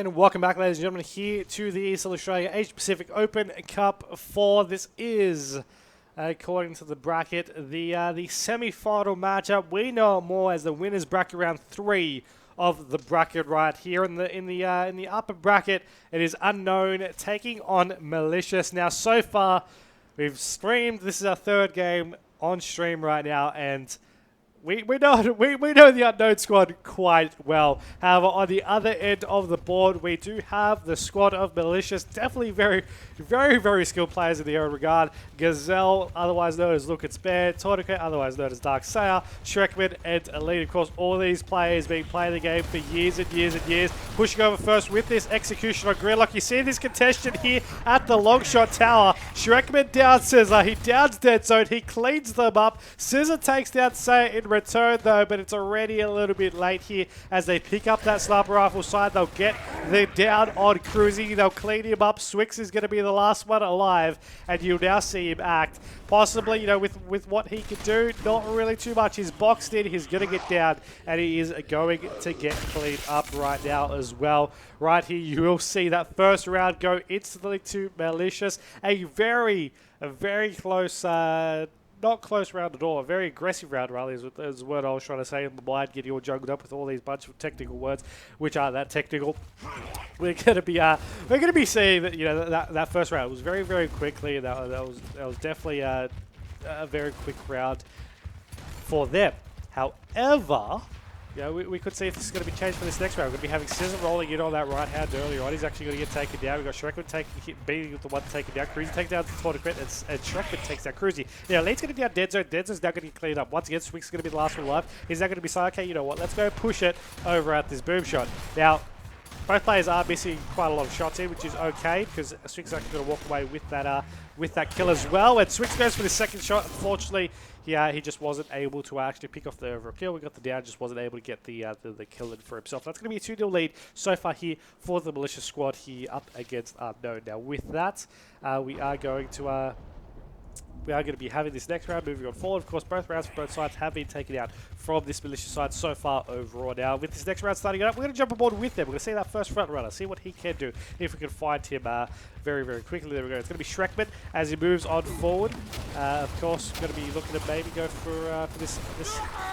And welcome back, ladies and gentlemen, here to the ESL Australia Asia Pacific Open Cup 4. This is, according to the bracket, the semi-final matchup. We know it more as the winners bracket round 3 of the bracket right here. In the upper bracket, it is Unknown taking on Malicious. Now, so far, we've streamed. This is our third game on stream right now, and we know the Unknown squad quite well. However, on the other end of the board, we do have the squad of Malicious. Definitely very skilled players in their own regard. Gazelle, otherwise known as Look It's Bear, Tortico, otherwise known as Dark Sayer, Shrekman, and Elite. Of course, all these players been playing the game for years and years and years. Pushing over first with this execution on Gridlock. You see this contention here at the long shot tower. Shrekman downs Scissor. He downs Dead Zone. He cleans them up. Scissor takes down Sayer in return though, but it's already a little bit late here as they pick up that sniper rifle side. They'll get them down on Cruising. They'll clean him up. Swix is going to be the last one alive, and you'll now see him act. Possibly, you know, with what he can do, not really too much. He's boxed in. He's going to get down, and he is going to get cleaned up right now as well. Right here, you will see that first round go instantly to Malicious. A very close, not close round at all, a very aggressive round, rather, is the word I was trying to say in my mind, getting all juggled up with all these bunch of technical words, which aren't that technical. We're going to be seeing that, you know, that first round was very quickly. That was definitely a very quick round for them. However, you know, we could see if this is going to be changed for this next round. We're going to be having Scissor rolling in on that right hand earlier on. He's actually going to get taken down. We've got Shrekman being the one taken down. Cruzy taken down to Crit, and Shrekman takes down Cruzy. Now, Elite's going to be down Dead Zone. Dead Zone's now going to get cleaned up. Once again, Swix is going to be the last one alive. He's now going to be saying, okay, you know what, let's go push it over at this boom shot. Now, both players are missing quite a lot of shots in, which is okay, because Swix is actually going to walk away with that kill as well. And Swix goes for the second shot. Unfortunately, he just wasn't able to actually pick off the overall kill. We got the down, just wasn't able to get the kill in for himself. That's going to be a 2-0 lead so far here for the Malicious squad here up against Unknown. Now, with that, we are going to be having this next round moving on forward. Of course, both rounds for both sides have been taken out from this Malicious side so far overall. Now, with this next round starting it up, we're going to jump aboard with them. We're going to see that first front runner, see what he can do, if we can find him very quickly. There we go. It's going to be Shrekman as he moves on forward. Of course, going to be looking to maybe go for this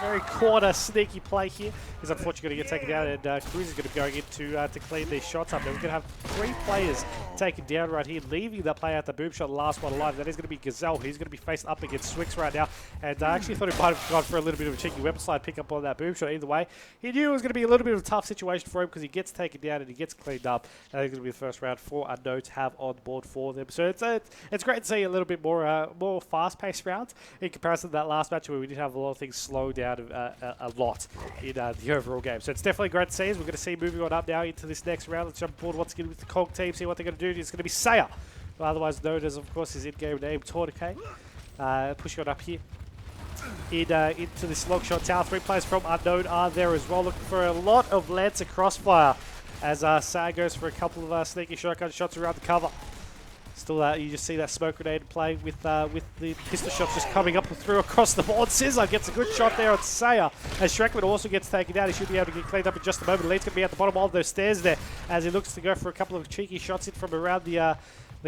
very corner sneaky play here. He's unfortunately going to get taken down, and Cruz is going to be going in to clean these shots up. Now, we're going to have 3 players taken down right here, leaving that player at the boom shot, the last one alive. That is going to be Gazelle. He's going to be faced up against Swix right now, and I actually thought he might have gone for a little bit of a cheeky weapon slide pick up on that boom shot. Either way, he knew it was going to be a little bit of a tough situation for him because he gets taken down and he gets cleaned up. And it's going to be the first round for Unknown to have on board for them. So it's great to see a little bit more fast-paced rounds in comparison to that last match where we did have a lot of things slow down a lot in the overall game. So it's definitely great to see. As we're going to see moving on up now into this next round. Let's jump forward once again with the Cog team, see what they're going to do. It's going to be Sayer, otherwise known as, of course, his in-game name, Tortico. Pushing on up here into this long shot tower. 3 players from Unknown are there as well, looking for a lot of Lancer crossfire as Sayer goes for a couple of sneaky shotgun shots around the cover. Still, you just see that smoke grenade play with the pistol shots just coming up through across the board. Scissor gets a good shot there on Sayer, as Shrekman also gets taken down. He should be able to get cleaned up in just a moment. Lead's going to be at the bottom of those stairs there as he looks to go for a couple of cheeky shots in from around the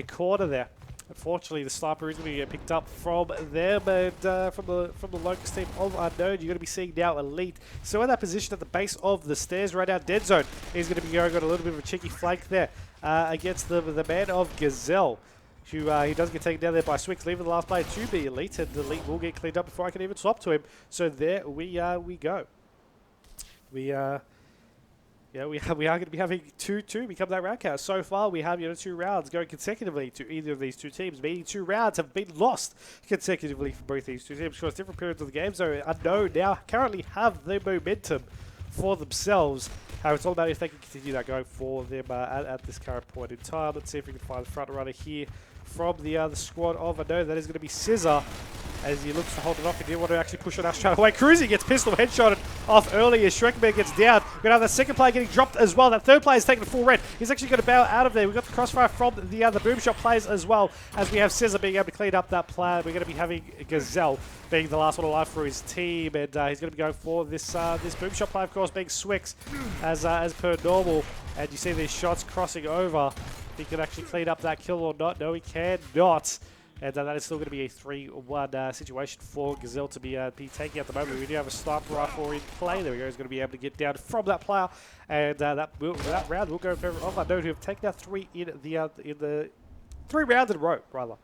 corner there. Unfortunately, the sniper is going to get picked up from them, and from the Locust team of Unknown, you're going to be seeing now Elite. So in that position at the base of the stairs right now, Dead Zone is going to be going on a little bit of a cheeky flank there against the man of Gazelle, who he does get taken down there by Swix, leaving the last player to be Elite, and Elite will get cleaned up before I can even swap to him. So there we go. Yeah, we are going to be having 2-2 become that round count. So far, we have 2 rounds going consecutively to either of these 2 teams, meaning 2 rounds have been lost consecutively for both these 2 teams. Of course, different periods of the game, so Unknown now currently have the momentum for themselves. It's all about if they can continue that going for them at this current point in time. Let's see if we can find the front runner here from the squad of Unknown. That is going to be Scissor, as he looks to hold it off. He didn't want to actually push it out straight away. Cruzy gets pistol headshotted off early as Shrekman gets down. We're going to have that second player getting dropped as well. That third player is taking the full red. He's actually going to bail out of there. We've got the crossfire from the boom shot players as well, as we have Scissor being able to clean up that player. We're going to be having Gazelle being the last one alive for his team, and he's going to be going for this boom shot player, of course, being Swix, as per normal. And you see these shots crossing over. He can actually clean up that kill or not. No, he cannot. And that is still going to be a 3-1 situation for Gazelle to be taking at the moment. We do have a sniper rifle in play. There we go. He's going to be able to get down from that player. And that round will go in favor of Unknown, who have taken out 3 in the 3 rounds in a row, rather,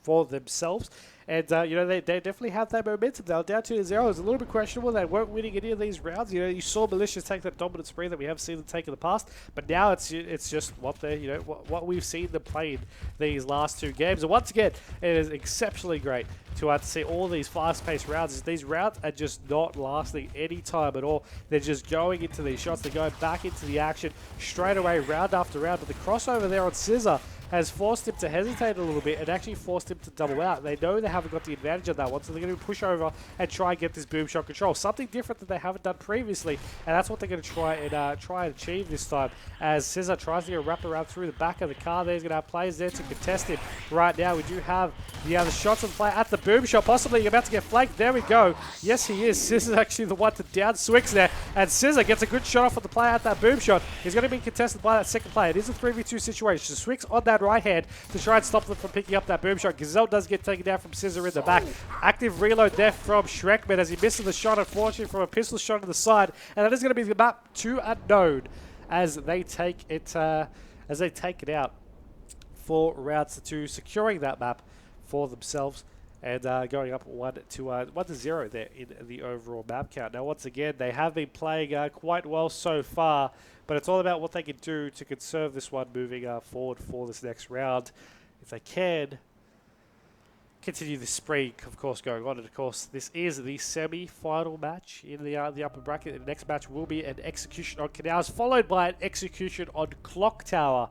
for themselves. And, you know, they definitely have that momentum. They were down 2-0. It was a little bit questionable. They weren't winning any of these rounds. You know, you saw Malicious take that dominant spree that we have seen them take in the past. But now it's just what they, you know, what we've seen them play in these last 2 games. And once again, it is exceptionally great to see all these fast-paced rounds. These rounds are just not lasting any time at all. They're just going into these shots. They're going back into the action straight away, round after round. But the crossover there on Scissor has forced him to hesitate a little bit and actually forced him to double out. They know they haven't got the advantage of that one, so they're going to push over and try and get this boom shot control. Something different that they haven't done previously, and that's what they're going to try and achieve this time. As Scissor tries to get a wrap around through the back of the car, there's going to have players there to contest him. Right now, we do have the shots on play at the boom shot. Possibly you're about to get flanked. There we go. Yes, he is. Scissor's actually the one to down Swix there, and Scissor gets a good shot off of the player at that boom shot. He's going to be contested by that second player. It is a 3v2 situation. Swix on that right hand to try and stop them from picking up that boom shot. Gazelle does get taken down from Scissor in the back. Active reload there from Shrekman as he misses the shot, unfortunately, from a pistol shot to the side. And that is going to be the map to Unknown as they take it out for rounds 2, securing that map for themselves and going up 1-0 there in the overall map count. Now, once again, they have been playing quite well so far, but it's all about what they can do to conserve this one moving forward for this next round. If they can continue this spree, of course, going on. And, of course, this is the semi-final match in the upper bracket. The next match will be an execution on Canals, followed by an execution on Clock Tower.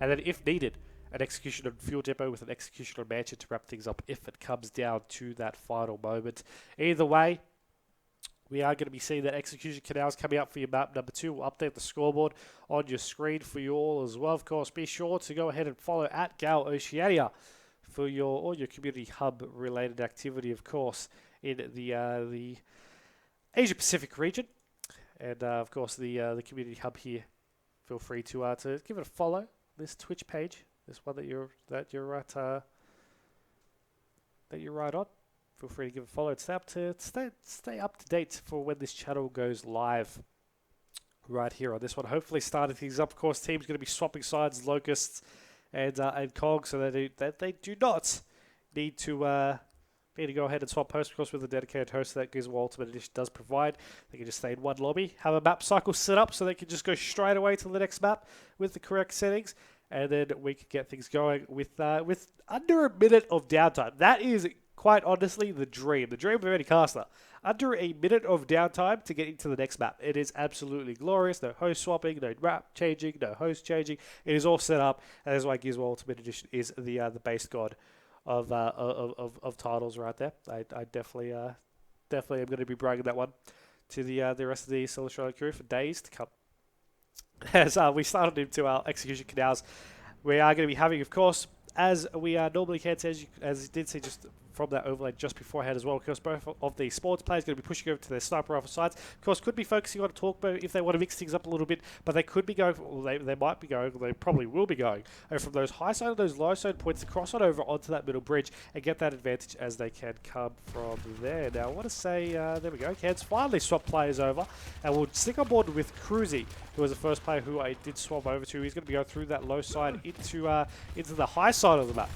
And then, if needed, an execution on Fuel Depot with an execution on Mansion to wrap things up if it comes down to that final moment. Either way, we are going to be seeing that execution Canals coming up for your map number 2. We'll update the scoreboard on your screen for you all as well. Of course, be sure to go ahead and follow at Gal Oceania for all your community hub related activity, of course, in the Asia Pacific region, and of course the community hub here. Feel free to give it a follow. This Twitch page, this one that you're right on. Feel free to give it a follow. Stay up to date for when this channel goes live. Right here on this one. Hopefully starting things up. Of course, team's going to be swapping sides, Locusts and Cog, so that they do not need to go ahead and swap hosts. Of course, with a dedicated host that Gizmo Ultimate Edition does provide, they can just stay in one lobby, have a map cycle set up, so they can just go straight away to the next map with the correct settings, and then we can get things going with under a minute of downtime. That is quite honestly the dream of any caster. Under a minute of downtime to get into the next map. It is absolutely glorious. No host swapping, no map changing, no host changing. It is all set up, and that's why Gizmo Ultimate Edition is the base god of titles right there. I definitely am going to be bragging that one to the rest of the ESL Australia crew for days to come. As we started into our execution canals, we are going to be having, of course, as we normally can, as you did see just from that overlay just beforehand as well. Of course, both of the sports players going to be pushing over to their sniper rifle sides. Of course, could be focusing on a talk mode if they want to mix things up a little bit, but they could be going, or they might be going, or they probably will be going from those high side and those low side points to cross on over onto that middle bridge and get that advantage as they can come from there. Now, I want to say, there we go, Cans finally swap players over, and we'll stick on board with Cruzy, who was the first player who I did swap over to. He's going to be going through that low side into the high side of the map.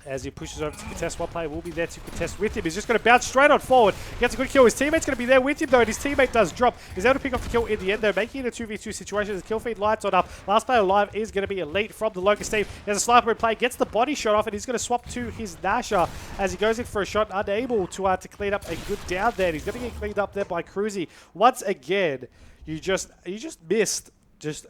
As he pushes over to contest, one player will be there to contest with him. He's just going to bounce straight on forward. Gets a good kill. His teammate's going to be there with him, though, and his teammate does drop. He's able to pick off the kill in the end, though, making it a 2v2 situation as the kill feed lights on up. Last player alive is going to be Elite from the Locust team. There's a sniper in play, gets the body shot off, and he's going to swap to his Nasher as he goes in for a shot, unable to clean up a good down there. And he's going to get cleaned up there by Cruzy. Once again, you just missed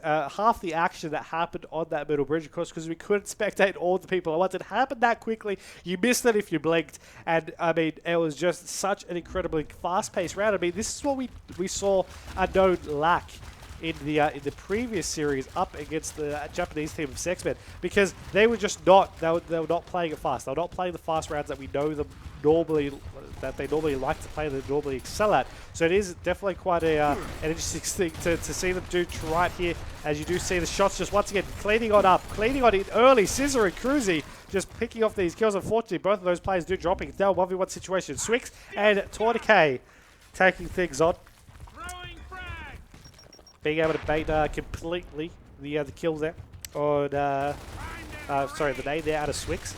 half the action that happened on that middle bridge, of course, because we couldn't spectate all the people. Once it happened that quickly, you missed it if you blinked. And, I mean, it was just such an incredibly fast-paced round. I mean, this is what we saw Unknown lack in the previous series up against the Japanese team of Sexmen, because they were just not, they were not playing it fast. They were not playing the fast rounds that we know them normally like to play, they normally excel at. So it is definitely quite an interesting thing to see them do right here, as you do see the shots just once again cleaning on in early. Scissor and Cruzy just picking off these kills. Unfortunately, both of those players do dropping. It's now a 1v1 situation. Swix and Tornicay taking things on. Being able to bait completely the kills there on, sorry, the nade there out of Swix.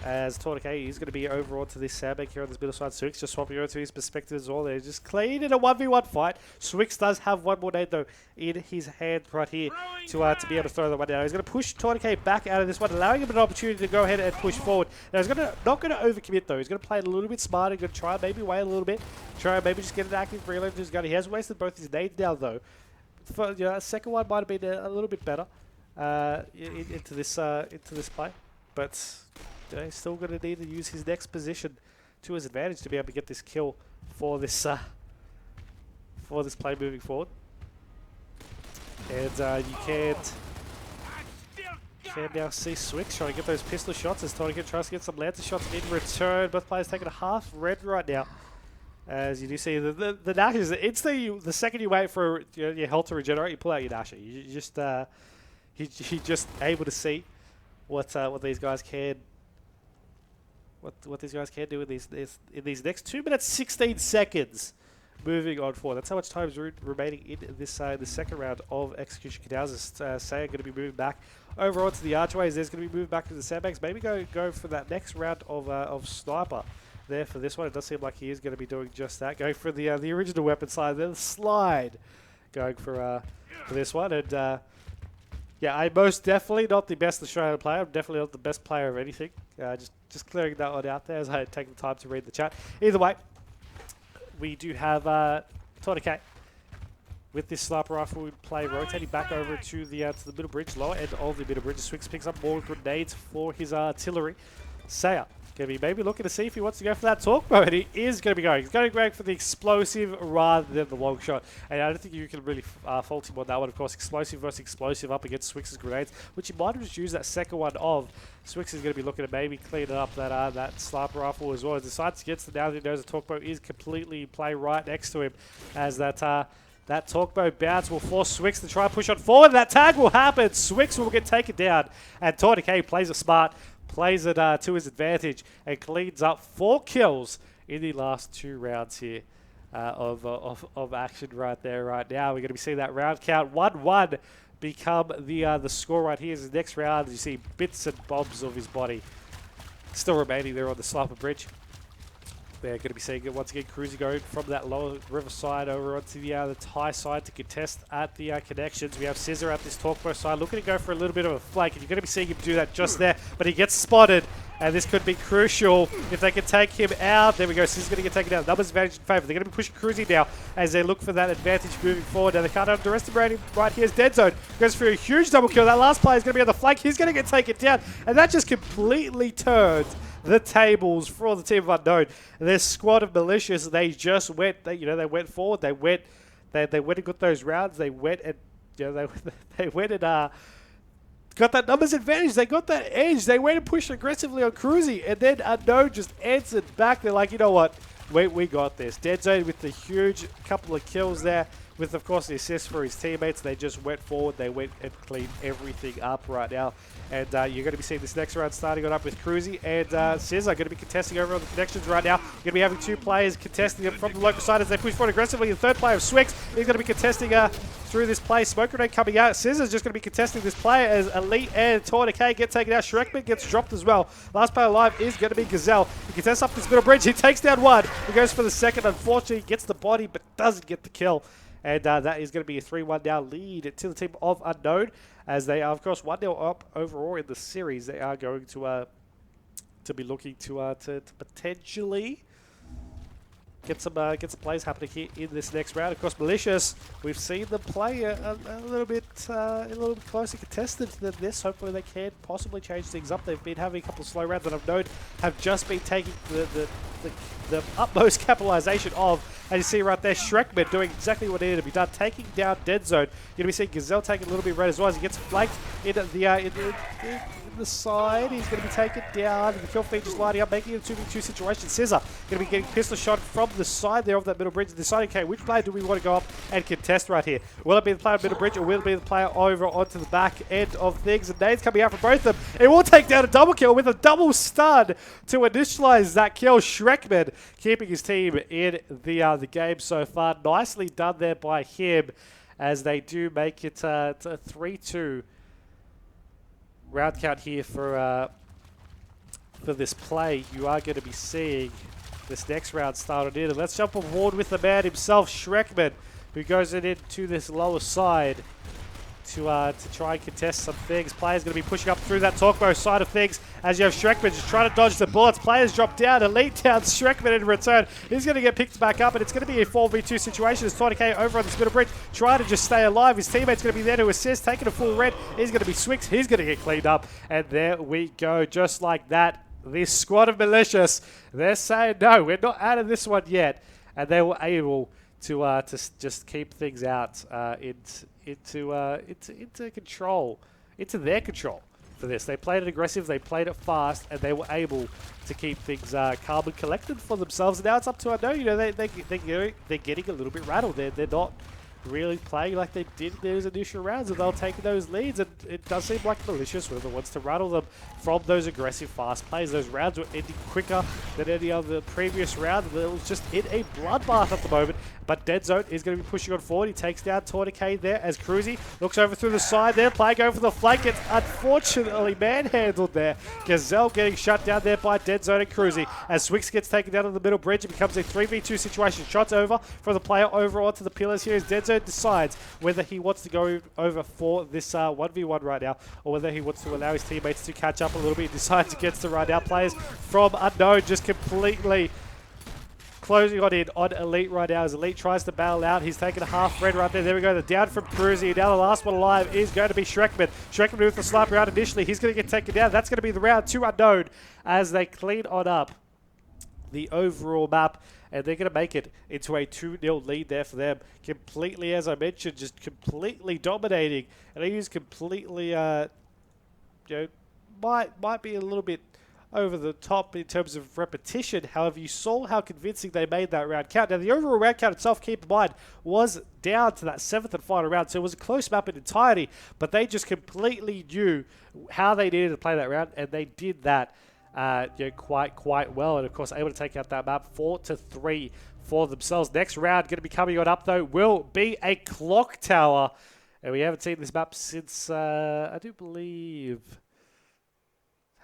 As Tornicay is going to be over onto this sandbank here on this middle side. Swix just swapping over to his perspective as well. They're just clean in a 1v1 fight. Swix does have one more nade though in his hand right here to be able to throw that one down. He's going to push Tornicay back out of this one, allowing him an opportunity to go ahead and push forward. Now he's not going to overcommit though. He's going to play it a little bit smarter. Going to try and maybe wait a little bit. Try and maybe just get an active reload to his gun. He has wasted both his nades now though. For, you know, the second one might have been a little bit better into this play, but he's still going to need to use his next position to his advantage to be able to get this kill for this play moving forward. And you can now see Swix trying to get those pistol shots as Tornicay tries to get some Lancer shots in return. Both players taking a half red right now. As you do see, the Nasher, it's the second you wait for your health to regenerate, you pull out your Nasher. You just you're just able to see what these guys can what these guys can do in these next 2 minutes 16 seconds. Moving on forward. That's how much time is remaining in this the second round of Execution Canals. Say going to be moving back over onto the archways. There's going to be moving back to the sandbags. Maybe go for that next round of Sniper. There for this one, it does seem like he is going to be doing just that. Going for the original weapon slide, then the slide. Going for this one, and yeah, I'm most definitely not the best Australian player. I'm definitely not the best player of anything. Just clearing that one out there as I take the time to read the chat. Either way, we do have Tornicay with this sniper rifle play rotating back over to the middle bridge, lower end of the middle bridge. Swix picks up more grenades for his artillery. Saya going to be maybe looking to see if he wants to go for that talk mode. He is going to be going. He's going to go for the explosive rather than the long shot. And I don't think you can really fault him on that one. Of course, explosive versus explosive up against Swix's grenades, which he might have just used that second one of. Swix is going to be looking to maybe clean up that sniper rifle as well. As decides to get to the now that he knows the talk boat is completely play right next to him, as that talk boat bounce will force Swix to try and push on forward. That tag will happen. Swix will get taken down, and Tornicay plays it smart. Plays it to his advantage and cleans up 4 kills in the last 2 rounds here of action right there, right now. We're going to be seeing that round count 1-1 become the score right here. As the next round, you see bits and bobs of his body still remaining there on the sniper bridge. We're going to be seeing it once again. Cruzy going from that lower riverside over onto the high side to contest at the connections. We have Scissor at this talkboat side looking to go for a little bit of a flank, and you're going to be seeing him do that just there. But he gets spotted, and this could be crucial if they can take him out. There we go. Scissor's going to get taken out. Numbers advantage in favour. They're going to be pushing Cruzy now as they look for that advantage moving forward. Now they can't underestimate him right here. Dead Zone goes for a huge double kill. That last player is going to be on the flank. He's going to get taken down, and that just completely turns the tables for the team of Unknown. This squad of Malicious, they just went, they went forward. They went and got those rounds. They went and, they went and got that numbers advantage. They got that edge. They went and pushed aggressively on Cruzy, and then Unknown just answered back. They're like, you know what? We got this. Dead Zone with the huge couple of kills there, with of course the assist for his teammates. They just went forward. They went and cleaned everything up right now. And you're going to be seeing this next round starting on up with Cruzy and Scissor going to be contesting over on the connections right now. You're going to be having 2 players contesting it from the local side as they push forward aggressively. The third player of Swix is going to be contesting through this play. Smoke grenade coming out. Scissor's just going to be contesting this player as Elite and Tornicay get taken out. Shrekman gets dropped as well. Last player alive is going to be Gazelle. He contests up this middle bridge. He takes down 1. He goes for the second. Unfortunately, gets the body but doesn't get the kill. And that is going to be a 3-1 now lead to the team of Unknown, as they are, of course, 1-0 up overall in the series. They are going to be looking to potentially get some plays happening here in this next round. Of course, Malicious, we've seen them play a little bit closer contested than this. Hopefully, they can possibly change things up. They've been having a couple of slow rounds that I've known have just been taking the utmost capitalization of. And you see right there, Shrekman doing exactly what needed to be done, taking down Dead Zone. You're going to be seeing Gazelle taking a little bit red as well as he gets flanked in the the side. He's going to be taken down. The kill feed just lining up, making it a 2v2 situation. Scissor going to be getting pistol shot from the side there of that middle bridge. Deciding, okay, which player do we want to go up and contest right here? Will it be the player middle bridge, or will it be the player over onto the back end of things? And nades coming out from both of them. It will take down a double kill with a double stun to initialize that kill. Shrekman keeping his team in the game so far. Nicely done there by him, as they do make it a 3-2 round count here for this play. You are going to be seeing this next round started in. And let's jump on board with the man himself, Shrekman, who goes into this lower side to try and contest some things. Players going to be pushing up through that Talkmo side of things, as you have Shrekman just trying to dodge the bullets. Players drop down, Elite down, Shrekman in return. He's going to get picked back up, and it's going to be a 4v2 situation as Tornike over on this middle bridge, trying to just stay alive. His teammate's going to be there to assist, taking a full red. He's going to be swicked. He's going to get cleaned up, and there we go. Just like that, this squad of Malicious, they're saying, no, we're not out of this one yet, and they were able to just keep things out into control, into their control for this. They played it aggressive, they played it fast, and they were able to keep things calm and collected for themselves. And now it's up to Unknown. You know, they're getting a little bit rattled. They're not really playing like they did in those initial rounds, and they'll take those leads. And it does seem like Malicious were the ones to rattle them from those aggressive, fast plays. Those rounds were ending quicker than any other previous round, and it was just in a bloodbath at the moment. But Dead Zone is going to be pushing on forward. He takes down Tornike there as Cruzy looks over through the side there. Play going for the flank. Gets unfortunately manhandled there. Gazelle getting shut down there by Dead Zone and Cruzy. As Swix gets taken down on the middle bridge, it becomes a 3v2 situation. Shots over from the player over onto the pillars here as Dead Zone decides whether he wants to go over for this 1v1 right now, or whether he wants to allow his teammates to catch up a little bit. He decides against the right now. Players from Unknown just completely closing on in on Elite right now as Elite tries to bail out. He's taking a half red right there. There we go. The down from Cruzy. Now the last one alive is going to be Shrekman. Shrekman with the sniper round initially. He's going to get taken down. That's going to be the round to Unknown as they clean on up the overall map. And they're going to make it into a 2-0 lead there for them. Completely, as I mentioned, just completely dominating. And I use completely, you know, might be a little bit over the top in terms of repetition. However, you saw how convincing they made that round count. Now, the overall round count itself, keep in mind, was down to that 7th and final round, so it was a close map in entirety, but they just completely knew how they needed to play that round, and they did that you know, quite well, and of course able to take out that map 4-3 for themselves. Next round going to be coming on up though will be a clock tower, and we haven't seen this map since I do believe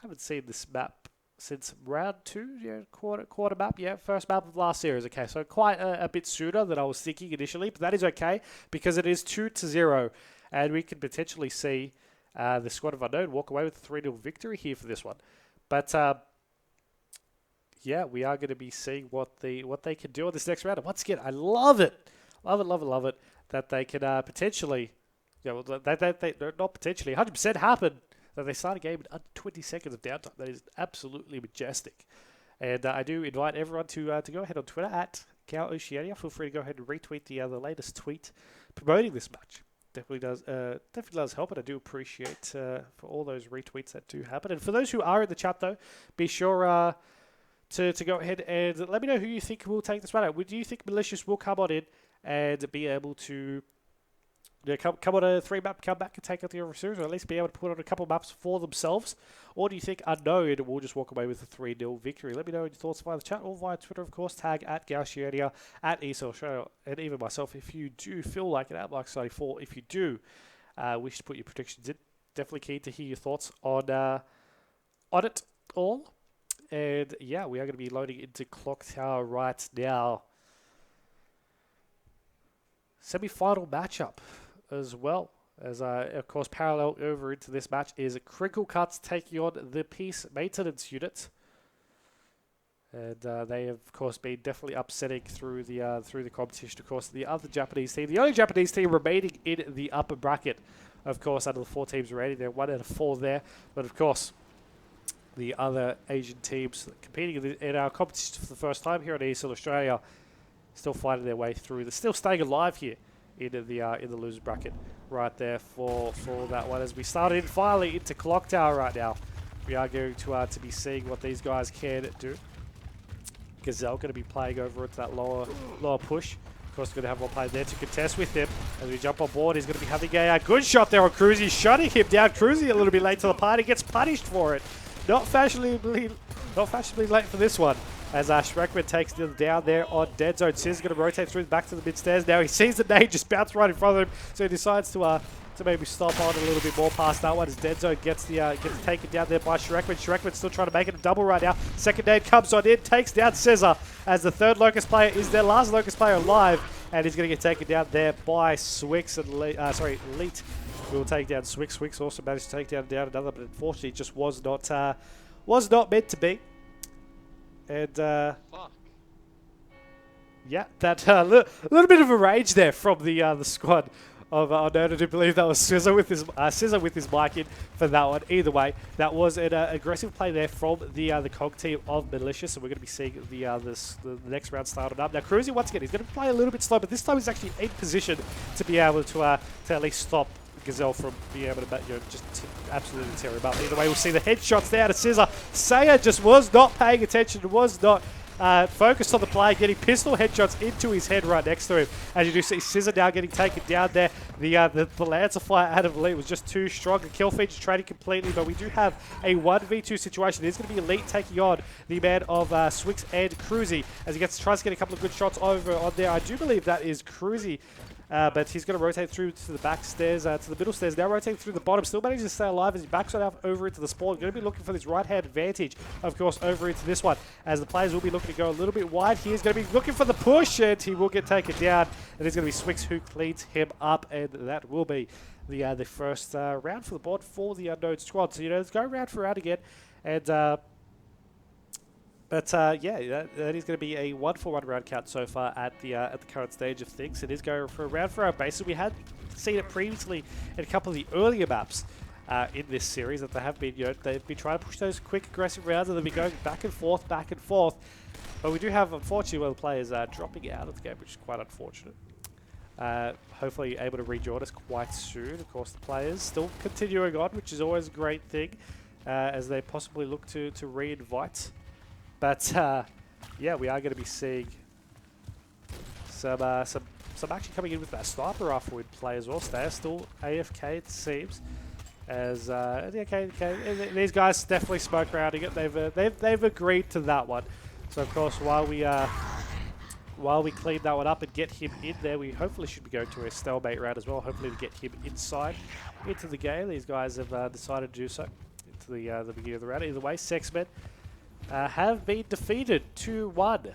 haven't seen this map since round 2, yeah, quarter map, yeah, first map of last series. Okay, so quite a bit sooner than I was thinking initially, but that is okay because it is 2-0, and we can potentially see the squad of Unknown walk away with a 3-0 victory here for this one. But yeah, we are going to be seeing what they can do on this next round. And once again, I love it that they can potentially, you know, they not potentially, 100% happen that they start a game in under 20 seconds of downtime. That is absolutely majestic. And I do invite everyone to go ahead on Twitter at CowOceania. Feel free to go ahead and retweet the latest tweet promoting this match. Definitely does help, and I do appreciate for all those retweets that do happen. And for those who are in the chat, though, be sure to go ahead and let me know who you think will take this one out. Do you think Malicious will come on in and be able to, you know, come on a 3-map comeback and take out the overall series, or at least be able to put on a couple maps for themselves? Or do you think Unknown will just walk away with a 3-0 victory? Let me know your thoughts via the chat or via Twitter, of course. Tag at Gaussiania, at ESL Show, and even myself if you do feel like it, at Mike94. If you do wish to put your predictions in, definitely keen to hear your thoughts on it all. And yeah, we are going to be loading into Clock Tower right now. Semi-final matchup as well. As of course, parallel over into this match is Crinkle Cuts taking on the Peace Maintenance Unit, and they have, of course, been definitely upsetting through the competition. Of course, the other Japanese team, the only Japanese team remaining in the upper bracket, of course, out of the 4 teams remaining, they're 1 out of 4 there. But of course, the other Asian teams competing in our competition for the first time here at ESL Australia, still fighting their way through. They're still staying alive here in the loser bracket right there for that one. As we started in finally into Clock Tower right now, we are going to be seeing what these guys can do. Gazelle going to be playing over into that lower push. Of course, going to have one player there to contest with him. As we jump on board, he's going to be having a good shot there on Cruzy, shutting him down. Cruzy a little bit late to the party, gets punished for it. Not fashionably late for this one. As Shrekman takes them down there on Dead Zone. Sizz going to rotate through back to the mid stairs. Now he sees the nade just bounce right in front of him, so he decides to maybe stop on a little bit more past that one as Dead Zone gets taken down there by Shrekman. Shrekman still trying to make it a double right now. Second nade comes on in, takes down Scissor as the third Locust player is their last Locust player alive, and he's going to get taken down there by Swix and Elite. We will take down Swix. Swix also managed to take down another, but unfortunately it just was not meant to be. And yeah, that little bit of a rage there from the squad of no, I do believe that was Scissor with his mic in for that one. Either way, that was an aggressive play there from the COG team of Malicious, and we're going to be seeing the next round started up. Now, Cruzy once again, he's going to play a little bit slow, but this time he's actually in position to be able to at least stop Gazelle from being able to just absolutely tear him up. Either way, we'll see the headshots there to Scissor. Saya just was not paying attention, was not focused on the play, getting pistol headshots into his head right next to him. As you do see Scissor now getting taken down there. The Lancer fire out of Elite was just too strong. The kill feature trading completely, but we do have a 1v2 situation. It is going to be Elite taking on the man of Swix and Cruzy as he tries to get a couple of good shots over on there. I do believe that is Cruzy. But he's going to rotate through to the back stairs, to the middle stairs, now rotating through the bottom, still managing to stay alive as he backs on over into the spawn. Going to be looking for this right-hand advantage, of course, over into this one, as the players will be looking to go a little bit wide. He is going to be looking for the push, and he will get taken down, and it's going to be Swix who cleans him up, and that will be the first round for the board for the Unknown squad. So, let's go round for round again, and yeah, that is going to be a 1-for-1 round count so far at the current stage of things. It is going for a round for round basis. We had seen it previously in a couple of the earlier maps in this series that they have been, they've been trying to push those quick aggressive rounds and they've been going back and forth. But we do have, unfortunately, one of the players dropping out of the game, which is quite unfortunate. Hopefully able to rejoin us quite soon. Of course, the players still continuing on, which is always a great thing, as they possibly look to re-invite. But yeah, we are going to be seeing some action coming in with that sniper rifle in play as well. They are still AFK, it seems. As okay, these guys definitely smoke rounding it. They've agreed to that one. So of course, while we clean that one up and get him in there, we hopefully should be going to a stalemate round as well. Hopefully to get him inside into the game. These guys have decided to do so into the beginning of the round. Either way, Sexmen have been defeated 2-1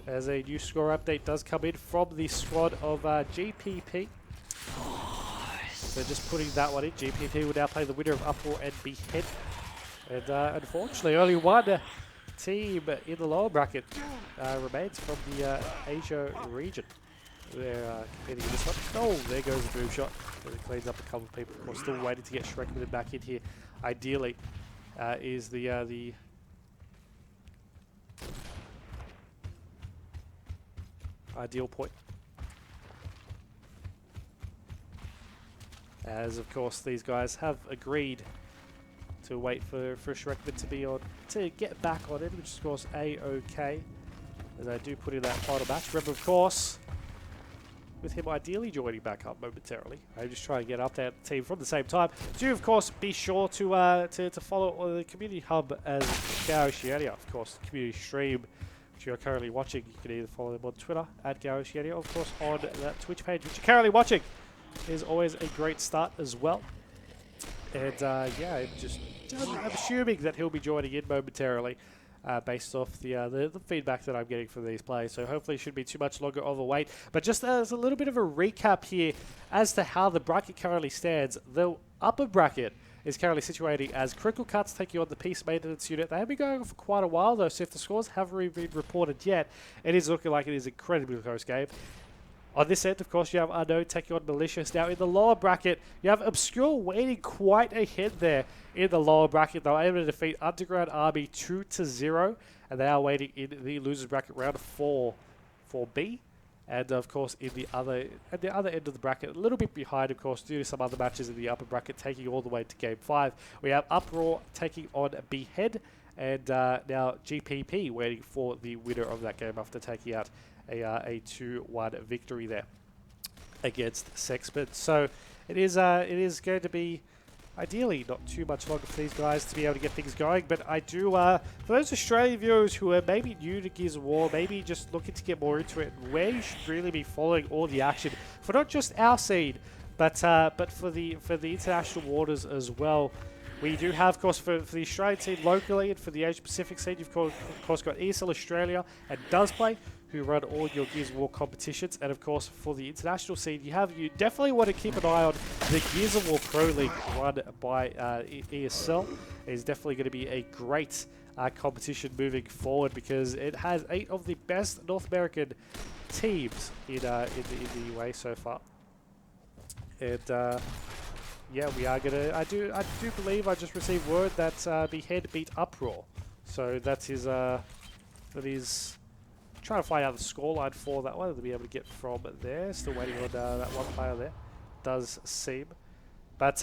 as a new score update does come in from the squad of GPP. So just putting that one in, GPP will now play the winner of Uproar and Behead. And unfortunately, only one team in the lower bracket remains from the Asia region. They're competing in this one. Oh, there goes the boom shot. And it cleans up a couple of people. Of course, still waiting to get Shrekman back in here. Ideally, is the ideal point. As of course these guys have agreed to wait for Shrekman to be on, to get back on it, which is of course A-OK. As I do put in that final match. Remember, of course, with him ideally joining back up momentarily. I'm just trying to get update the team from the same time. Do of course be sure to follow the community hub as Garoshiania, of course, the community stream which you are currently watching. You can either follow them on Twitter at Garoshiania, or of course on that Twitch page which you're currently watching. Is always a great start as well. And yeah, I'm assuming that he'll be joining in momentarily. Based off the feedback that I'm getting from these players. So hopefully it shouldn't be too much longer of a wait. But just as a little bit of a recap here as to how the bracket currently stands. The upper bracket is currently situated as Critical Cuts taking on the Peace Maintenance Unit. They have been going on for quite a while though, so if the scores haven't been reported yet, it is looking like it is an incredibly close game. On this end, of course, you have Unknown taking on Malicious. Now, in the lower bracket, you have Obscure waiting quite ahead there in the lower bracket. They were able to defeat Underground Army 2-0, and they are waiting in the losers bracket round 4 for B. And of course, at the other end of the bracket, a little bit behind, of course, due to some other matches in the upper bracket, taking all the way to Game 5. We have Uproar taking on Behead, and now GPP waiting for the winner of that game after taking out a 2-1 victory there against Sexman. So it is going to be ideally not too much longer for these guys to be able to get things going, but I do, for those Australian viewers who are maybe new to Gears of War, maybe just looking to get more into it, where you should really be following all the action for not just our scene, but for the international waters as well. We do have, of course, for the Australian scene locally, and for the Asia Pacific scene, you've of course got ESL Australia and Does Play, who run all your Gears of War competitions. And of course, for the international scene, you definitely want to keep an eye on the Gears of War Pro League run by ESL. It is definitely going to be a great competition moving forward, because it has 8 of the best North American teams in the UA so far. And yeah, we are gonna. I do believe I just received word that Behead beat Uproar, so that is trying to find out the scoreline for that one to be able to get from there. Still waiting on that one player there. Does seem, but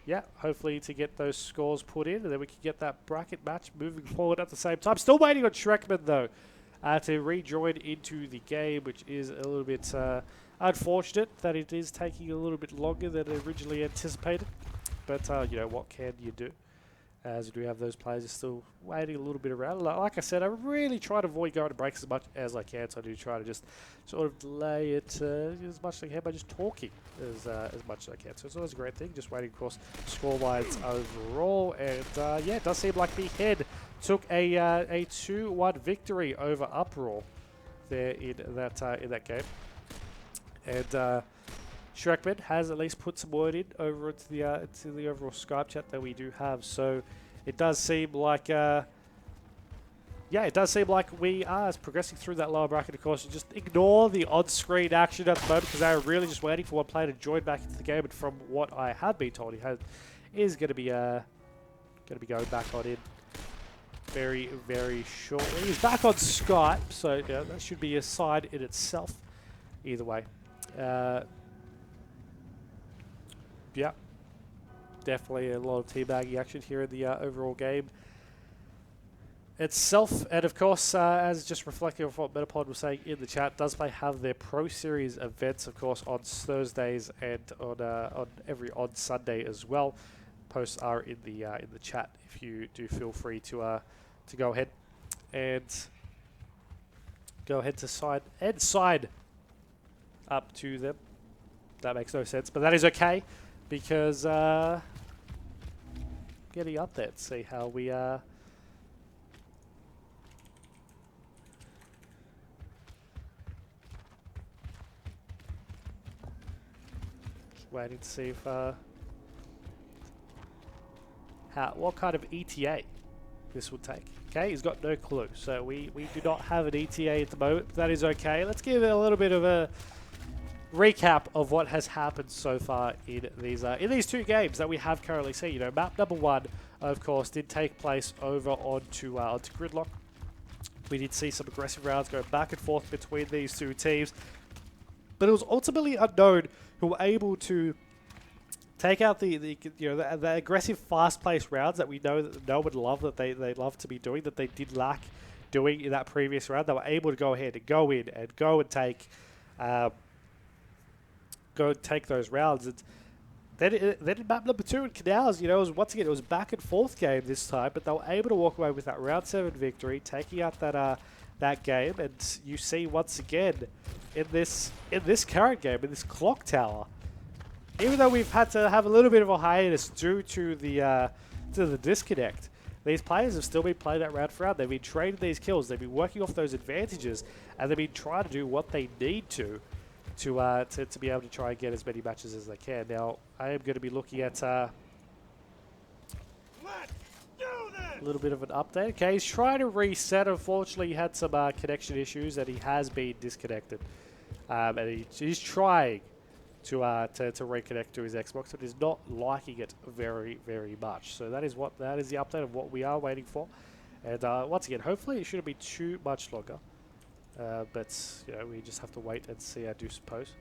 yeah, hopefully to get those scores put in, and then we can get that bracket match moving forward at the same time. Still waiting on Shrekman though to rejoin into the game, which is a little bit unfortunate that it is taking a little bit longer than originally anticipated. But you know, what can you do? As we do have those players still waiting a little bit around. Like I said, I really try to avoid going to breaks as much as I can, so I do try to just sort of delay it as much as I can by just talking as much as I can. So it's always a great thing. Just waiting, of course, score lines overall. And yeah, it does seem like Behead took a 2-1 victory over Uproar there in that game. And Shrekman has at least put some word in over to the overall Skype chat that we do have. So it does seem like, yeah, it does seem like we are progressing through that lower bracket. Of course, you just ignore the on-screen action at the moment, because they are really just waiting for one player to join back into the game. And from what I have been told, he is going to be going back on in very, very shortly. He's back on Skype, so yeah, that should be a sign in itself. Either way. Yeah, definitely a lot of teabagging action here in the overall game itself. And of course, as just reflecting on what Metapod was saying in the chat, Does Play have their Pro Series events, of course, on Thursdays and on every odd Sunday as well. Posts are in the chat if you do feel free to go ahead to sign up to them. That makes no sense, but that is okay, because getting up there to see how we are. Just waiting to see if what kind of ETA this would take. Okay, he's got no clue, so we do not have an ETA at the moment, but that is okay. Let's give it a little bit of a recap of what has happened so far in these 2 games that we have currently seen. You know, map number 1, of course, did take place over onto Gridlock. We did see some aggressive rounds going back and forth between these 2 teams, but it was ultimately Unknown who were able to take out the aggressive, fast-paced rounds that we know that no one loved, that they love to be doing, that they did lack doing in that previous round. They were able to go ahead and go in and go and take those rounds. And then in map number 2 in Canals, you know, it was back and forth game this time, but they were able to walk away with that round 7 victory, taking out that game. And you see once again in this current game, in this clock tower, even though we've had to have a little bit of a hiatus due to the disconnect, these players have still been playing that round for round. They've been trading these kills, they've been working off those advantages, and they've been trying to do what they need to be able to try and get as many matches as they can. Now, I am going to be looking at a little bit of an update. Okay, he's trying to reset. Unfortunately, he had some connection issues, and he has been disconnected. And he's trying to reconnect to his Xbox, but he's not liking it very, very much. So that is the update of what we are waiting for. And once again, hopefully it shouldn't be too much longer. but we just have to wait and see, I do suppose.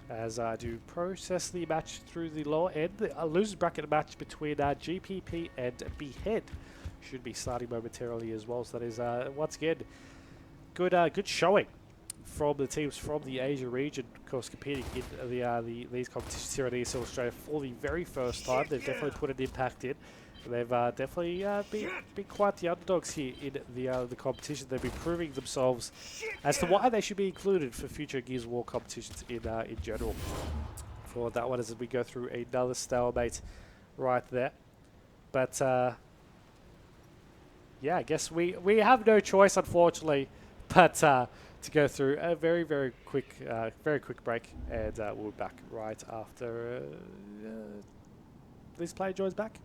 As I do process the match through the lower end, the losers bracket match between GPP and Behead should be starting momentarily as well. So that is once again good showing from the teams from the Asia region, of course, competing in these competitions here at ESL Australia for the very first time. They've definitely put an impact in. They've definitely been quite the underdogs here in the competition. They've been proving themselves as to why they should be included for future Gears of War competitions in general. For that one, as we go through another stalemate right there. But yeah, I guess we have no choice, unfortunately, but to go through a very quick break, and we'll be back right after this player joins back.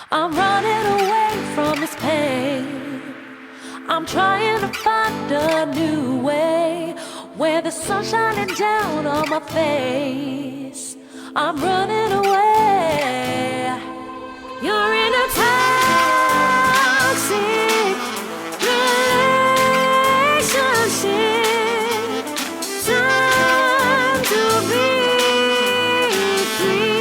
I'm running away from this pain. I'm trying to find a new way where the sun's shining down on my face. I'm running away. You're in a toxic relationship. Time to be free.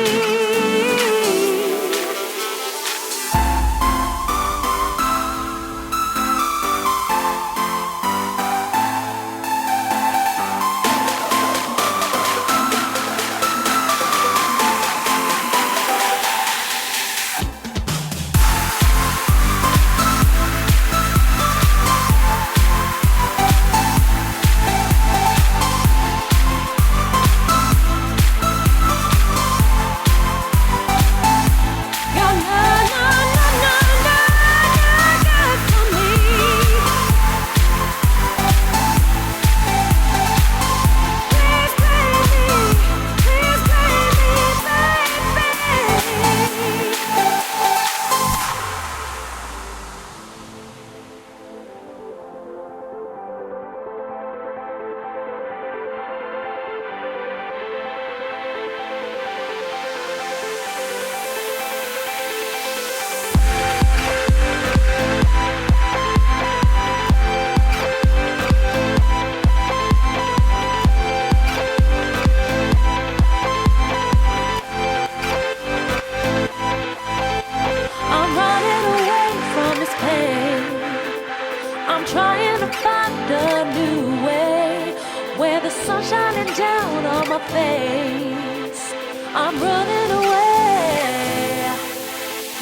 Trying to find a new way where the sun's shining down on my face. I'm running away.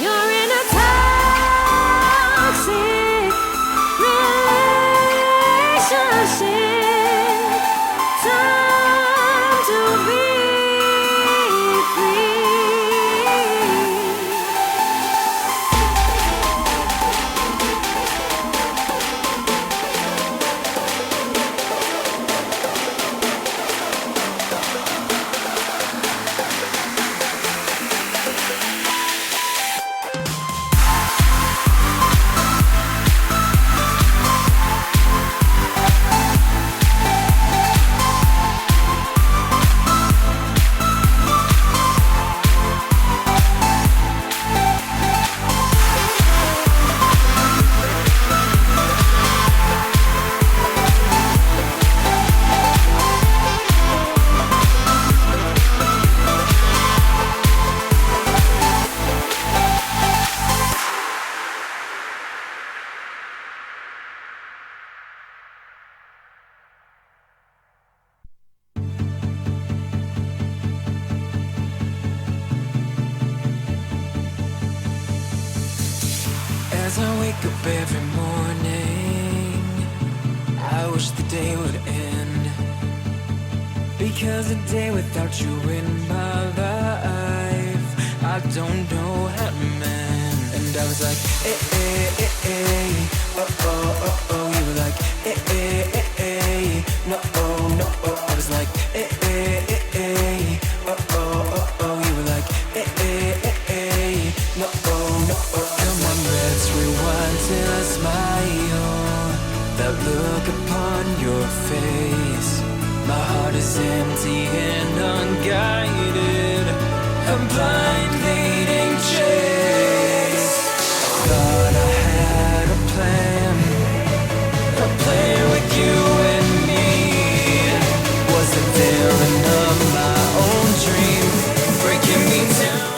You're in a toxic relationship. Time to be free. As I wake up every morning, I wish the day would end, because a day without you in my life, I don't know how to mend. And I was like, eh, eh, eh, eh, oh, oh, oh, oh. You were like, eh, eh, eh, eh, no, oh, no, oh. I was like, eh, eh, eh, eh, oh, oh, oh, oh. You were like, eh, eh, eh, eh, no, oh, no, oh. Come on, let's rewind till I smile. That look upon your face. My heart is empty and unguided. A blind leading chase. Thought I had a plan with you and me. Was it daring of my own dream, breaking me down?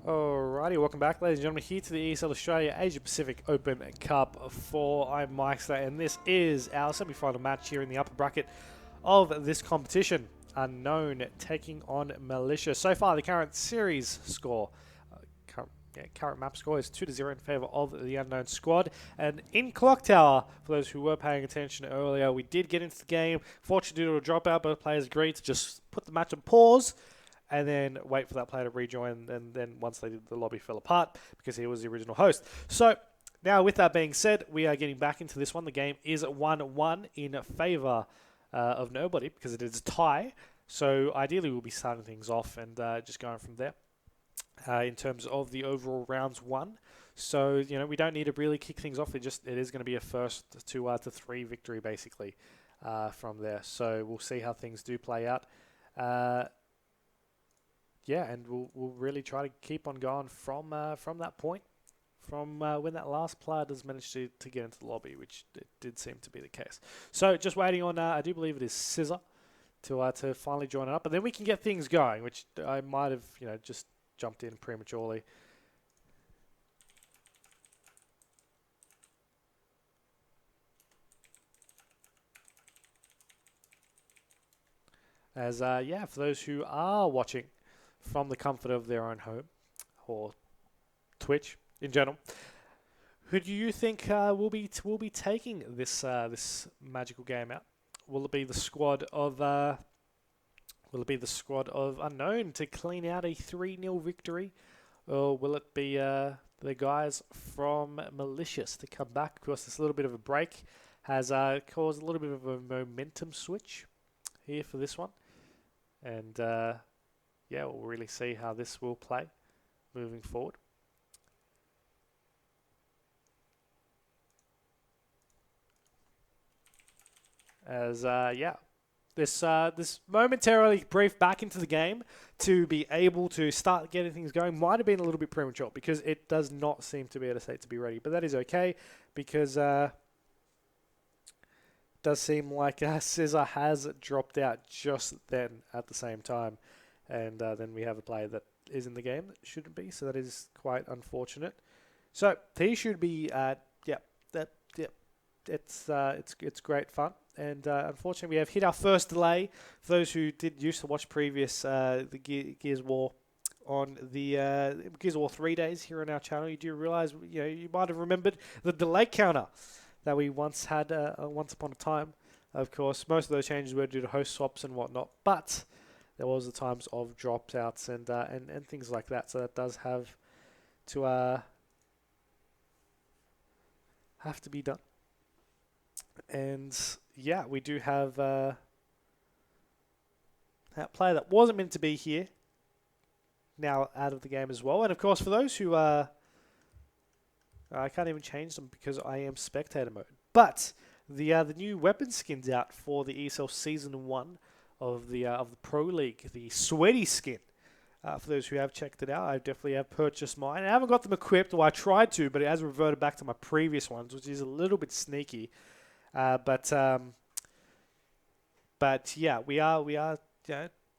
Alrighty, welcome back, ladies and gentlemen, here to the ESL Australia Asia Pacific Open Cup 4. I'm Mike, and this is our semi-final match here in the upper bracket of this competition. Unknown taking on Malicious. So far, the current series score, current map score is 2-0 in favour of the Unknown squad. And in Clock Tower, for those who were paying attention earlier, we did get into the game. Fortunately, due to a dropout, both players agreed to just put the match on pause and then wait for that player to rejoin. And then once they did, the lobby fell apart because he was the original host. So now, with that being said, we are getting back into this one. The game is 1-1 in favour of nobody because it is a tie. So ideally, we'll be starting things off and just going from there. in terms of the overall rounds won. So, we don't need to really kick things off. It is going to be a first to 3 victory, basically, from there. So we'll see how things do play out. And we'll really try to keep on going from that point, from when that last player does manage to get into the lobby, which it did seem to be the case. So just waiting on, I do believe it is Scissor to finally join it up, and then we can get things going, which I might have, just jumped in prematurely. As, for those who are watching from the comfort of their own home or Twitch in general, who do you think will be taking this this magical game out? Will it be the squad of Unknown to clean out a 3-0 victory, or will it be the guys from Malicious to come back? Of course, this little bit of a break has caused a little bit of a momentum switch here for this one. And, we'll really see how this will play moving forward. As, this momentarily brief back into the game to be able to start getting things going might have been a little bit premature because it does not seem to be at a state to be ready. But that is okay because does seem like Scissor has dropped out just then at the same time. And then we have a player that is in the game that shouldn't be. So that is quite unfortunate. So he should be, it's great fun. And unfortunately, we have hit our first delay. For those who used to watch previous the Gears War on the Gears of War 3 days here on our channel, you do realize, you might have remembered the delay counter that we once had once upon a time. Of course, most of those changes were due to host swaps and whatnot, but there was the times of dropouts and things like that. So that does have to be done. And we do have that player that wasn't meant to be here now out of the game as well. And of course, for those who I can't even change them because I am spectator mode. But the new weapon skins out for the ESL Season 1 of the Pro League, the sweaty skin. For those who have checked it out, I definitely have purchased mine. I haven't got them equipped, or I tried to, but it has reverted back to my previous ones, which is a little bit sneaky. But we are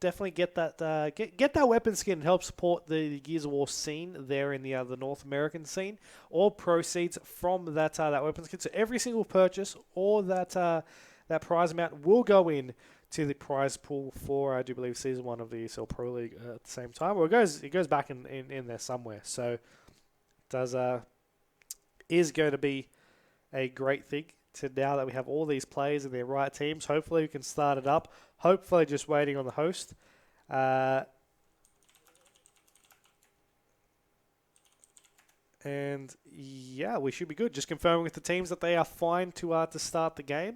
definitely get that get that weapon skin and help support the Gears of War scene there in the North American scene. All proceeds from that weapon skin, so every single purchase or that prize amount will go in to the prize pool for I do believe Season 1 of the ESL Pro League at the same time. Or it goes back in there somewhere. So it is going to be a great thing. To now that we have all these players in their right teams, hopefully we can start it up. Hopefully just waiting on the host. And we should be good. Just confirming with the teams that they are fine to start the game.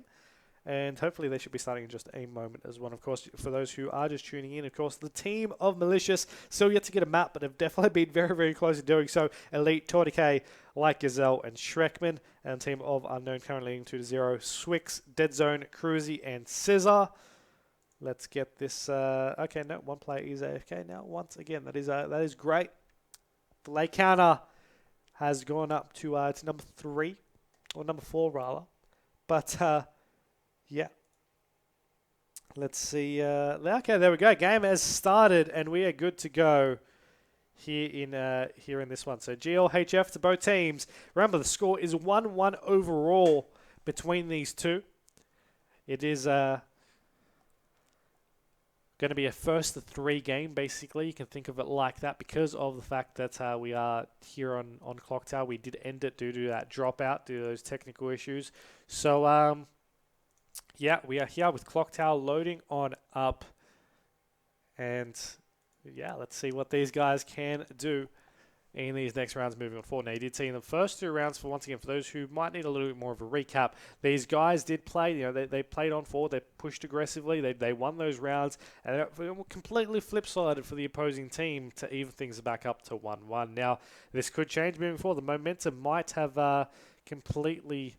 And hopefully they should be starting in just a moment as well. Of course, for those who are just tuning in, of course, the team of Malicious still yet to get a map, but have definitely been very, very close to doing so. Elite, Tordicay, Like Gazelle, and Shrekman. And team of Unknown currently leading 2-0. Swix, Dead Zone, Cruzy, and Scissor. Let's get this. Okay, no, one player is AFK now. Once again, that is great. The lay counter has gone up to number 3, or number 4 rather. But let's see. Okay, there we go. Game has started, and we are good to go here in this one. So GLHF to both teams. Remember, the score is 1-1 overall between these two. It is going to be a first to 3 game, basically. You can think of it like that because of the fact that we are here on Clock Tower. We did end it due to that dropout, due to those technical issues. So, we are here with Clock Tower loading on up. And, let's see what these guys can do. in these next rounds moving forward. Now, you did see in the first 2 rounds, for once again, for those who might need a little bit more of a recap, these guys did play, they played on forward, they pushed aggressively, they won those rounds, and it completely flip-sided for the opposing team to even things back up to 1-1. Now, this could change moving forward. The momentum might have completely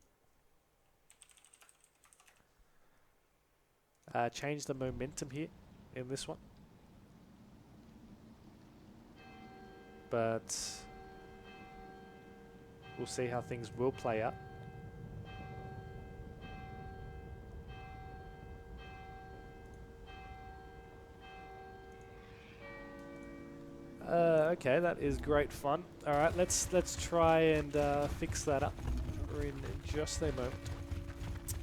changed the momentum here in this one. But we'll see how things will play out. Okay, that is great fun. All right, let's try and fix that up in just a moment.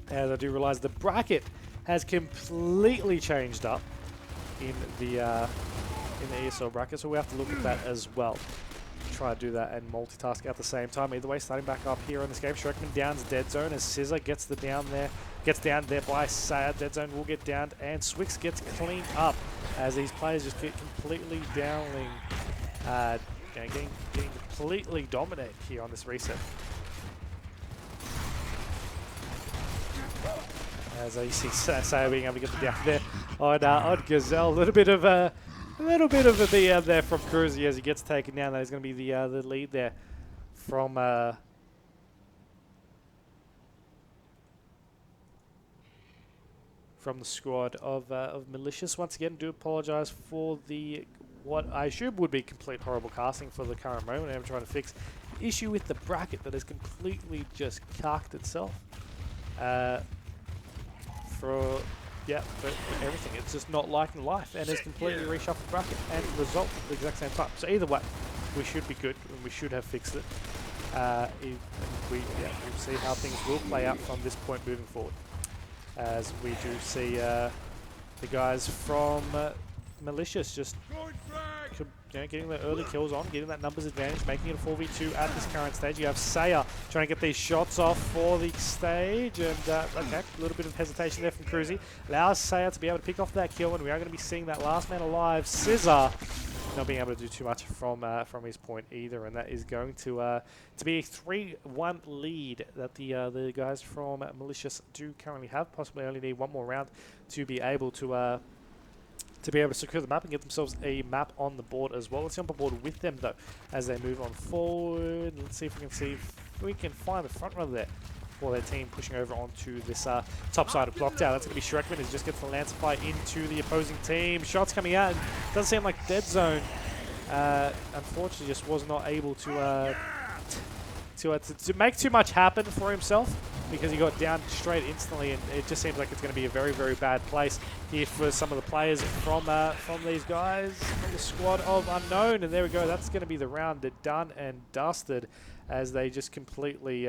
As I do realize the bracket has completely changed up in the ESL bracket, so we have to look at that as well. Try to do that and multitask at the same time. Either way, starting back up here in this game, Shrekman downs dead zone as Scissor gets down there by Saya. Dead zone will get downed, and Swix gets cleaned up as these players just get completely downing, getting completely dominated here on this reset. As you see Saya being able to get the down there on Gazelle. A little bit of a BM there from Cruzy as he gets taken down. That is going to be the lead there from the squad of Malicious. Once again, do apologise for what I assume would be complete horrible casting for the current moment. I'm trying to fix the issue with the bracket that has completely just cucked itself. For everything. It's just not liking life and has completely reshuffled the bracket and result at the exact same time. So either way, we should be good and we should have fixed it. We'll see how things will play out from this point moving forward. As we do see the guys from Malicious just getting the early kills on, getting that numbers advantage, making it a 4v2 at this current stage. You have Saya trying to get these shots off for the stage, and okay, a little bit of hesitation there from Cruzy. Allows Saya to be able to pick off that kill, and we are going to be seeing that last man alive, Scissor, not being able to do too much from his point either, and that is going to be a 3-1 lead that the guys from Malicious do currently have. Possibly only need one more round to be able to secure the map and get themselves a map on the board as well. Let's jump on board with them though as they move on forward. Let's see if we can find the front runner there for their team pushing over onto this top side of block tower. That's going to be Shrekman as he just gets the Lancer into the opposing team. Shots coming out. Doesn't seem like Dead Zone unfortunately just was not able to make too much happen for himself, because he got down straight instantly, and it just seems like it's going to be a very, very bad place here for some of the players from these guys from the squad of Unknown. And there we go. That's going to be the round. They're done and dusted as they just completely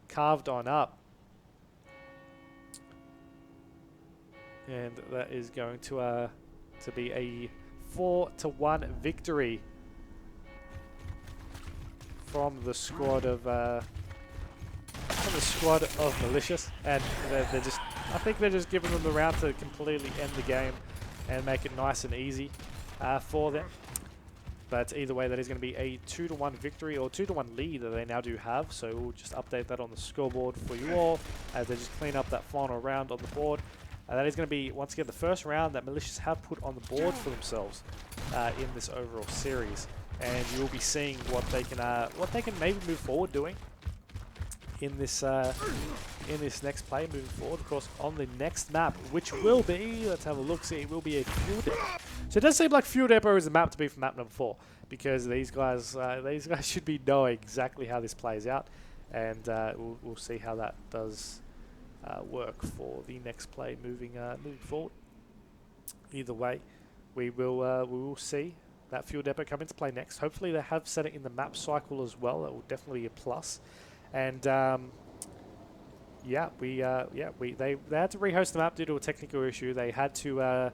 carved on up. And that is going to be a 4-1 victory from the squad of Malicious, and I think they're just giving them the round to completely end the game and make it nice and easy for them. But either way, that is going to be a 2-1 victory, or 2-1 lead that they now do have. So we'll just update that on the scoreboard for you all as they just clean up that final round on the board. That is going to be, once again, the first round that Malicious have put on the board for themselves in this overall series. And you'll be seeing what they can maybe move forward doing in this next play moving forward. Of course, on the next map, which will be, let's have a look, see, it will be a Fuel Depot. So it does seem like Fuel Depot is the map to be for map number 4, because these guys should be knowing exactly how this plays out, and we'll see how that does work for the next play moving forward. Either way, we will see that Fuel Depot come into play next. Hopefully they have set it in the map cycle as well. That will definitely be a plus. And they had to rehost the map due to a technical issue. They had to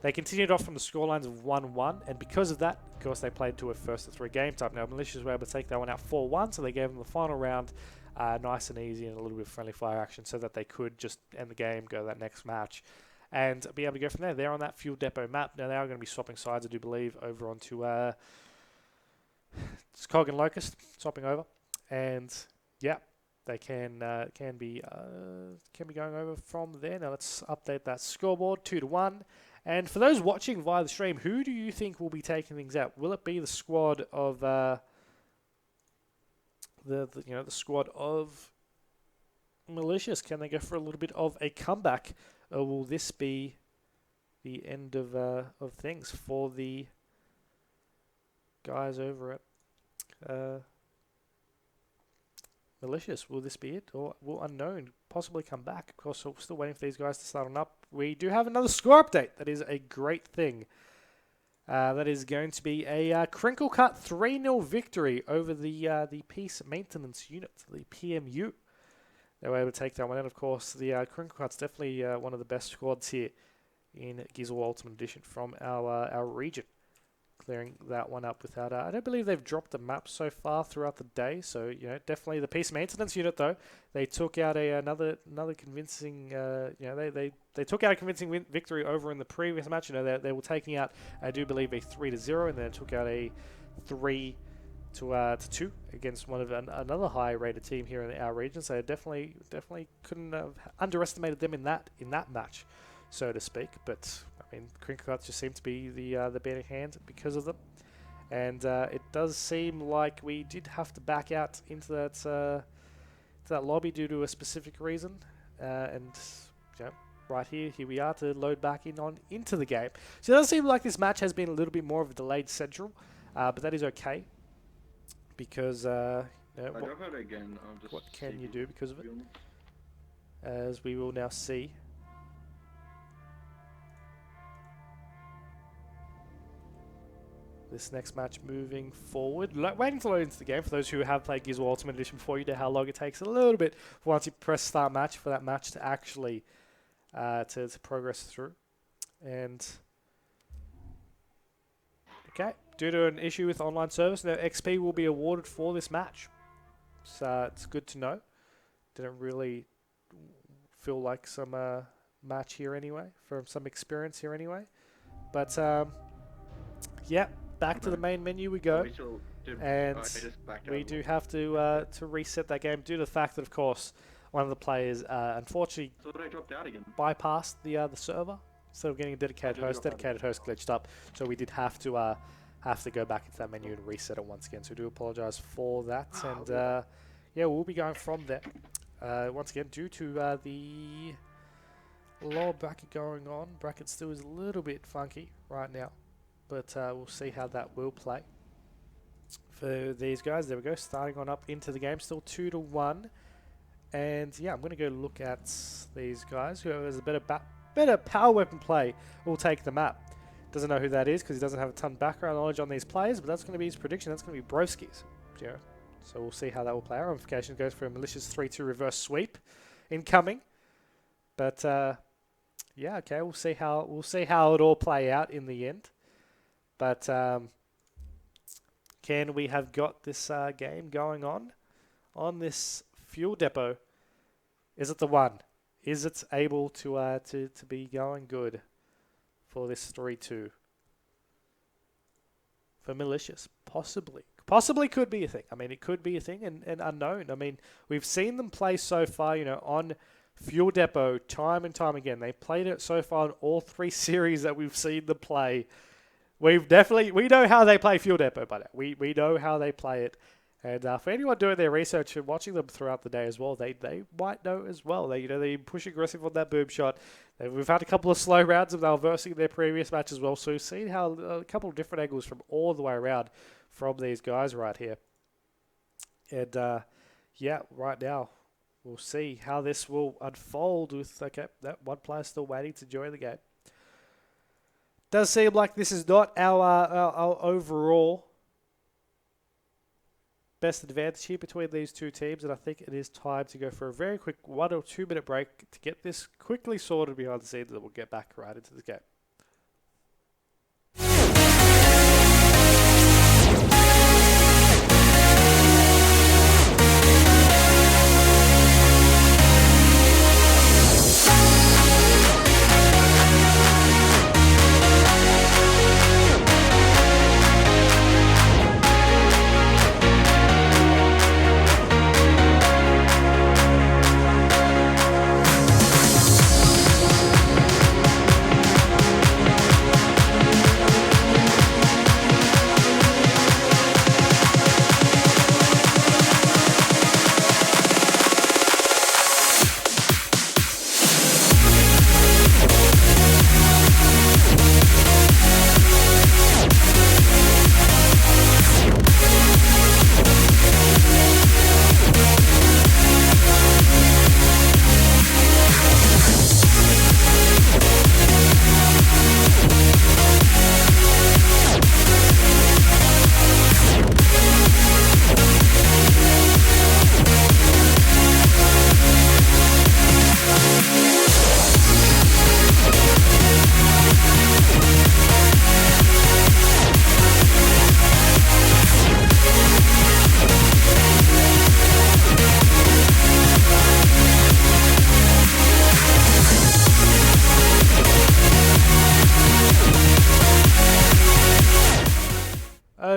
they continued off from the scorelines of 1-1, and because of that, of course, they played to a first of 3 game type. Now Malicious were able to take that one out 4-1, so they gave them the final round nice and easy and a little bit of friendly fire action, so that they could just end the game, go to that next match, and be able to go from there. They're on that Fuel Depot map. Now they are going to be swapping sides, I do believe, over onto It's Cog and Locust swapping over, and yeah, they can be going over from there. Now let's update that scoreboard 2-1. And for those watching via the stream, who do you think will be taking things out? Will it be the squad of the squad of Malicious? Can they go for a little bit of a comeback, or will this be the end of things for the guys over at Malicious? Will this be it, or will Unknown possibly come back? Of course, we're still waiting for these guys to start on up. We do have another score update. That is a great thing. That is going to be a crinkle cut 3-0 victory over the Peace Maintenance Unit, the PMU. They were able to take that one, and of course the crinkle cut's definitely one of the best squads here in Gears of War Ultimate Edition from our region. Clearing that one up without... I don't believe they've dropped a map so far throughout the day, so definitely the Peace Maintenance Unit though. They took out another convincing... they took out a convincing victory over in the previous match. They were taking out, I do believe, a 3-0, and then took out a 3-2 against one of another high-rated team here in our region. So definitely couldn't have underestimated them in that match, so to speak. But I mean, crinkle cuts just seem to be the better hand because of them, and it does seem like we did have to back out into that lobby due to a specific reason, and right here we are to load back into the game. So it does seem like this match has been a little bit more of a delayed central, but that is okay because what can you do because of it? As we will now see. This next match moving forward. Waiting to load into the game. For those who have played Gears of War Ultimate Edition before, you know how long it takes a little bit once you press start match for that match to actually to progress through. And okay, due to an issue with online service, no XP will be awarded for this match. So it's good to know. Didn't really feel like some match here anyway, from some experience here anyway. But yeah. Back to the main menu we go, and we do have to reset that game due to the fact that, of course, one of the players unfortunately bypassed the server instead of getting a dedicated host. Dedicated host glitched up, so we did have to go back into that menu and reset it once again. So we do apologise for that, and yeah, we'll be going from there once again due to the lower bracket going on. Bracket still is a little bit funky right now. But we'll see how that will play for these guys. There we go, starting on up into the game, still 2-1. And yeah, I'm going to go look at these guys. Who has a better power weapon play will take the map. Doesn't know who that is because he doesn't have a ton of background knowledge on these players, but that's going to be his prediction. That's going to be Broski's. So we'll see how that will play. Our ramification goes for a Malicious 3-2 reverse sweep incoming. But yeah, okay, we'll see how it all play out in the end. But can we have got this game going on this fuel depot? Is it the one? Is it able to be going good for this 3-2 for Malicious? Possibly could be a thing. I mean, it could be a thing and unknown. I mean, we've seen them play so far, on fuel depot time and time again. They played it so far in all 3 series that we've seen them play. We know how they play fuel depot, but we know how they play it. And for anyone doing their research and watching them throughout the day as well, they might know as well. They push aggressive on that boom shot. We've had a couple of slow rounds of they're versing their previous match as well. So we've seen how a couple of different angles from all the way around from these guys right here. And yeah, right now we'll see how this will unfold with that one player still waiting to join the game. Does seem like this is not our overall best advantage here between these two teams, and I think it is time to go for a very quick 1 or 2 minute break to get this quickly sorted behind the scenes, and we'll get back right into the game.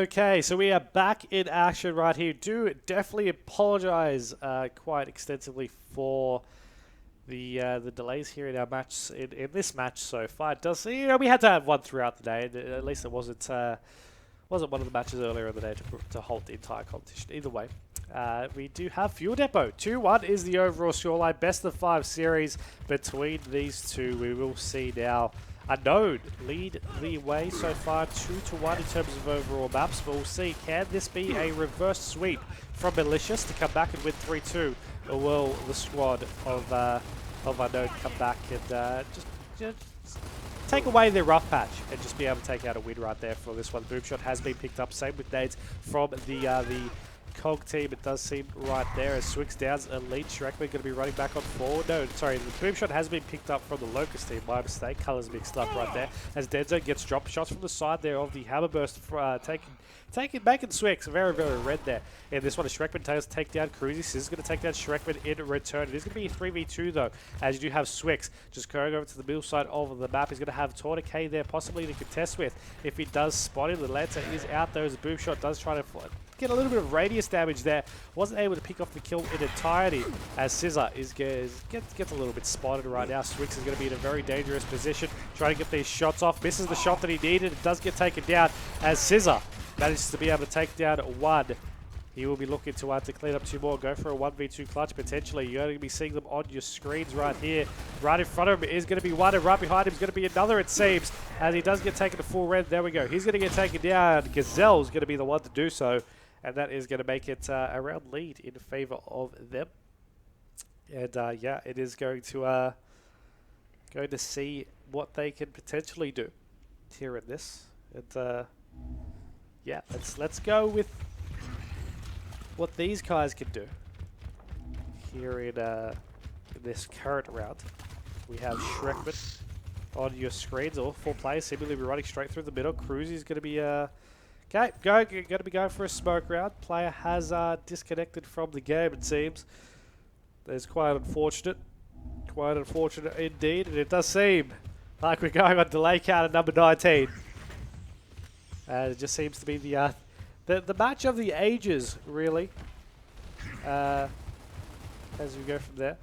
Okay, so we are back in action right here. Do definitely apologize quite extensively for the delays here in our match in this match so far. It does, we had to have one throughout the day. At least it wasn't one of the matches earlier in the day to halt the entire competition. Either way, we do have Fuel Depot. 2-1 is the overall scoreline. Best of 5 series between these two. We will see now. Unknown lead the way so far 2-1 in terms of overall maps, but we'll see, can this be a reverse sweep from Malicious to come back and win 3-2, or will the squad of Unknown come back and just take away their rough patch and just be able to take out a win right there for this one. Boom shot has been picked up, same with nades from the Cog team. It does seem right there as Swix downs elite. Shrekman going to be running back on forward. No, sorry, the boom shot has been picked up from the Locust team. My mistake. Colors mixed up right there as Denzo gets drop shots from the side there of the Hammerburst, making Swix very, very red there. And this one is Shrekman to take down Cruzy. This is going to take down Shrekman in return. It is going to be a 3v2 though, as you do have Swix just going over to the middle side of the map. He's going to have Tornike there possibly to contest with. If he does spot him, the Lancer is out there as the boom shot does try to get a little bit of radius damage there. Wasn't able to pick off the kill in entirety as Scissor gets a little bit spotted right now. Swix is going to be in a very dangerous position, trying to get these shots off. Misses the shot that he needed. It does get taken down as Scissor manages to be able to take down one. He will be looking to clean up 2 more, go for a 1v2 clutch potentially. You're going to be seeing them on your screens right here. Right in front of him is going to be one, and right behind him is going to be another, it seems, as he does get taken to full red. There we go. He's going to get taken down. Gazelle's going to be the one to do so, and that is going to make it a round lead in favor of them. And yeah, it is going to see what they can potentially do here in this. And yeah, let's go with what these guys can do here in this current round. We have Shrekman on your screens, all 4 players seemingly be running straight through the middle. Cruzy's going to be okay, going to be going for a smoke round. Player has disconnected from the game, it seems. That's quite unfortunate. Quite unfortunate indeed, and it does seem like we're going on delay counter number 19. It just seems to be the match of the ages, really, as we go from there.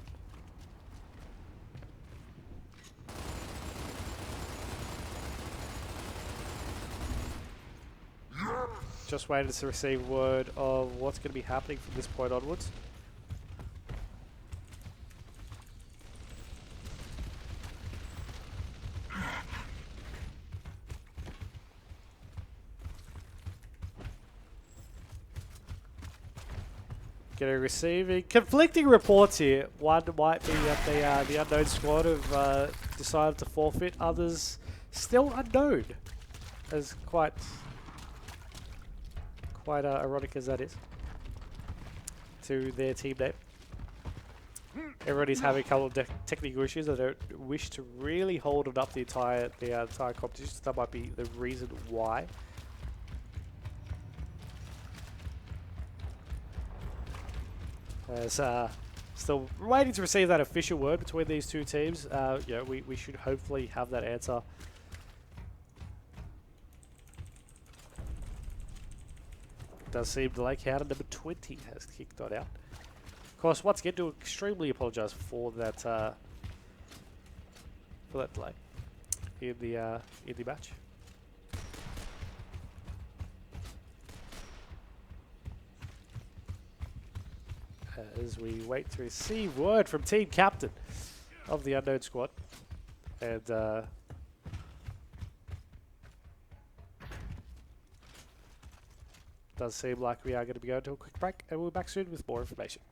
Just waiting to receive word of what's going to be happening from this point onwards. Receiving conflicting reports here. One might be that the Unknown squad have decided to forfeit. Others still unknown, as quite ironic as that is, to their team name. Everybody's having a couple of technical issues. I don't wish to really hold it up the entire competition. So that might be the reason why. As still waiting to receive that official word between these two teams. Yeah, we should hopefully have that answer. It does seem delay counter number 20 has kicked on out. Of course, once again, do extremely apologise for that delay in the match. As we wait to receive word from team captain of the Unknown squad. And does seem like we are going to be going to a quick break, and we'll be back soon with more information.